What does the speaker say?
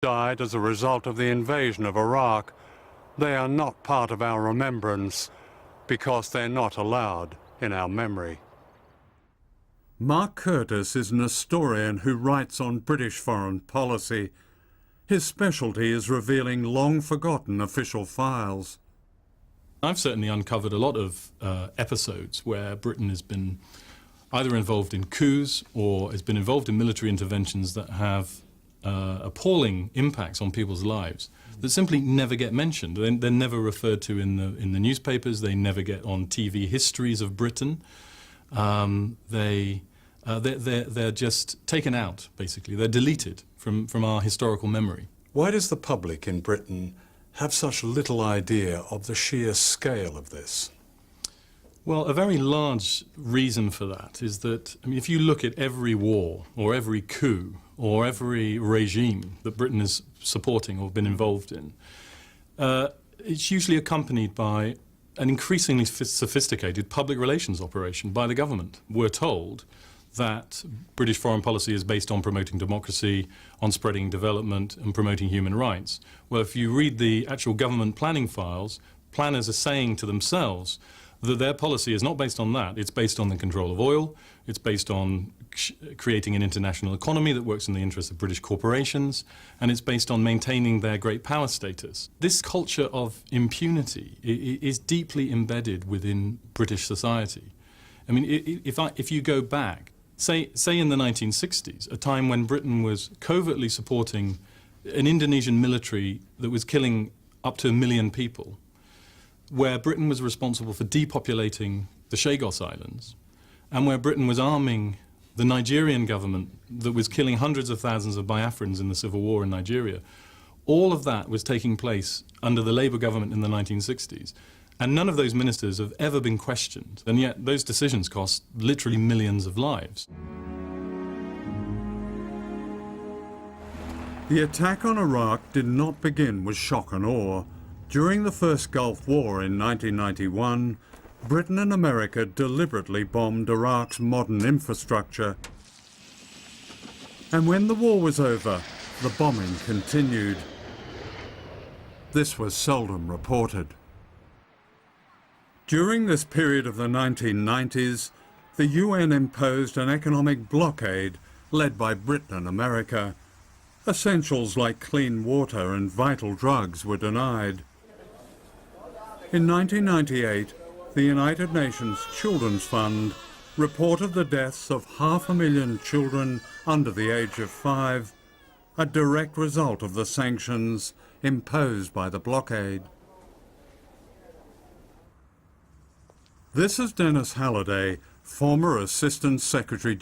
died as a result of the invasion of Iraq, they are not part of our remembrance because they're not allowed in our memory. Mark Curtis is an historian who writes on British foreign policy. His specialty is revealing long-forgotten official files. I've certainly uncovered a lot of episodes where Britain has been either involved in coups or has been involved in military interventions that have appalling impacts on people's lives that simply never get mentioned. They're never referred to in the newspapers. They never get on TV histories of Britain. They're just taken out, basically. They're deleted from our historical memory. Why does the public in Britain have such little idea of the sheer scale of this? Well, a very large reason for that is that, I mean, if you look at every war or every coup or every regime that Britain is supporting or been involved in, it's usually accompanied by an increasingly sophisticated public relations operation by the government. We're told that British foreign policy is based on promoting democracy, on spreading development and promoting human rights. Well, if you read the actual government planning files, planners are saying to themselves that their policy is not based on that. It's based on the control of oil. It's based on creating an international economy that works in the interest of British corporations, and it's based on maintaining their great power status. This culture of impunity is deeply embedded within British society. I mean, if you go back, say in the 1960s, a time when Britain was covertly supporting an Indonesian military that was killing up to 1 million people, where Britain was responsible for depopulating the Chagos Islands, and where Britain was arming the Nigerian government that was killing hundreds of thousands of Biafrans in the civil war in Nigeria. All of that was taking place under the Labour government in the 1960s, and none of those ministers have ever been questioned, and yet those decisions cost literally millions of lives. The attack on Iraq did not begin with shock and awe. During the first Gulf War in 1991, Britain and America deliberately bombed Iraq's modern infrastructure. And when the war was over, the bombing continued. This was seldom reported. During this period of the 1990s, the UN imposed an economic blockade led by Britain and America. Essentials like clean water and vital drugs were denied. In 1998, the United Nations Children's Fund reported the deaths of 500,000 children under the age of 5, a direct result of the sanctions imposed by the blockade. This is Dennis Halliday, former Assistant Secretary